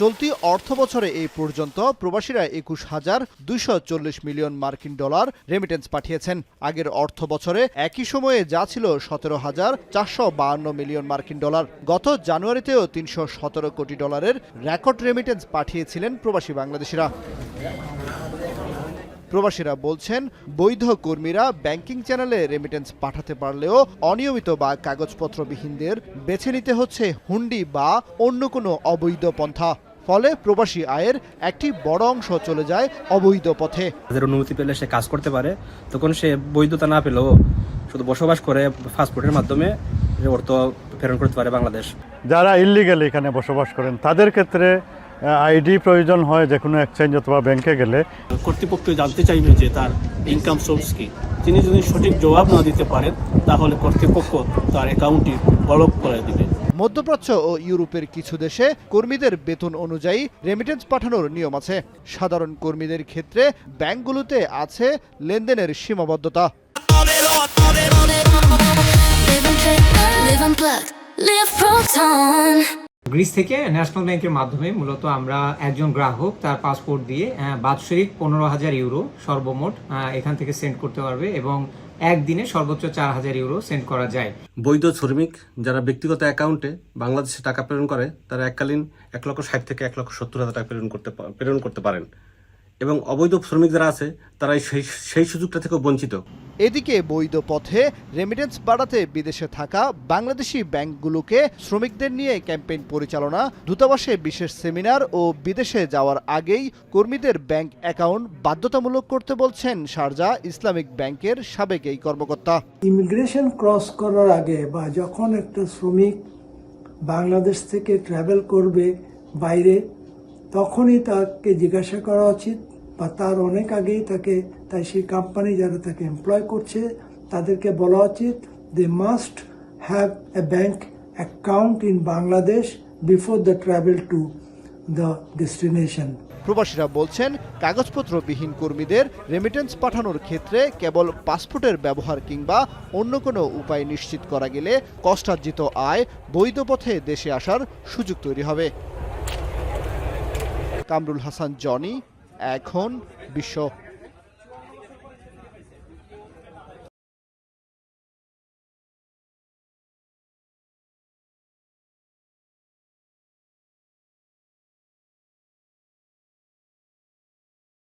চলতি অর্থবছরে এই পর্যন্ত প্রবাসীরা ২১,২৪০ মিলিয়ন মার্কিন ডলার রেমিটেন্স পাঠিয়েছেন। আগের অর্থ বছরে একই সময়ে যা ছিল ১৭,৪৫২ মিলিয়ন মার্কিন ডলার। গত জানুয়ারিতেও ৩১৭ কোটি ডলারের রেকর্ড রেমিটেন্স পাঠিয়েছিলেন প্রবাসী বাংলাদেশিরা। প্রবাসীরা বলছেন, বৈধ কর্মীরা ব্যাংকিং চ্যানেলে রেমিটেন্স পাঠাতে পারলেও অনিয়মিত বা কাগজপত্রবিহীনদের বেছে নিতে হচ্ছে হুন্ডি বা অন্য কোনো অবৈধ পন্থা। ফলে প্রবাসী আয়ের একটি বড় অংশ চলে যায় অবৈধ পথে। তাদের অনুমতি পেলে সে কাজ করতে পারে, তখন সে বৈধতা না পেলেও শুধু বসবাস করে পাসপোর্টের মাধ্যমে অর্থ প্রেরণ করতে পারে বাংলাদেশ। যারা ইল্লিগাল এখানে বসবাস করেন তাদের ক্ষেত্রে আইডি প্রয়োজন হয় যে কোনো এক্সচেঞ্জ অথবা ব্যাংকে গেলে। কর্তৃপক্ষ জানতে চাইবে যে তার ইনকাম সোর্স কি। তিনি যদি সঠিক জবাব না দিতে পারেন তাহলে কর্তৃপক্ষ তার অ্যাকাউন্টটি ব্লক করে দিবে। মধ্যপ্রাচ্য ও ইউরোপের কিছু দেশে কর্মীদের বেতন অনুযায়ী রেমিটেন্স পাঠানোর নিয়ম আছে। সাধারণ কর্মীদের ক্ষেত্রে ব্যাংকগুলোতে আছে লেনদেনের সীমাবদ্ধতা। গ্রিস থেকে ন্যাশনাল ব্যাংকের মাধ্যমে মূলত আমরা একজন গ্রাহক তার পাসপোর্ট দিয়ে বাৎসরিক ১৫,০০০ ইউরো সর্বমোট এখান থেকে সেন্ড করতে পারবে এবং একদিনে সর্বোচ্চ ৪,০০০ ইউরো সেন্ড করা যায়। বৈধ শ্রমিক যারা ব্যক্তিগত অ্যাকাউন্টে বাংলাদেশে টাকা প্রেরণ করে তারা এককালীন ১,৬০,০০০ থেকে ১,৭০,০০০ টাকা প্রেরণ করতে পারেন এবং অবৈধ শ্রমিক যারা আছে তারা সেই সুযোগটা থেকে বঞ্চিত। এদিকে বৈধ পথে রেমিটেন্স বাড়াতে বিদেশে থাকা বাংলাদেশি ব্যাংকগুলোকে শ্রমিকদের নিয়ে ক্যাম্পেইন পরিচালনা, দূতাবাসে বিশেষ সেমিনার ও বিদেশে যাওয়ার আগেই কর্মীদের ব্যাংক অ্যাকাউন্ট বাধ্যতামূলক করতে বলছেন শারজাহ ইসলামিক ব্যাংকের সাবেক এই কর্মকর্তা। ইমিগ্রেশন ক্রস করার আগে বা যখন একটা শ্রমিক বাংলাদেশ থেকে ট্রাভেল করবে বাইরে, তখনই তাকে জিজ্ঞাসা করা উচিত বা তার অনেক আগেই তাই সেই কোম্পানি যারা তাকে এমপ্লয় করছে তাদেরকে বলা উচিত they must have a bank account in Bangladesh before the travel to the destination. প্রবাসীরা বলছেন, কাগজপত্রবিহীন কর্মীদের রেমিটেন্স পাঠানোর ক্ষেত্রে কেবল পাসপোর্টের ব্যবহার কিংবা অন্য কোনো উপায় নিশ্চিত করা গেলে কষ্টার্জিত আয় বৈধ পথে দেশে আসার সুযোগ তৈরি হবে। কামরুল হাসান, জনি, এখন বিশ্ব।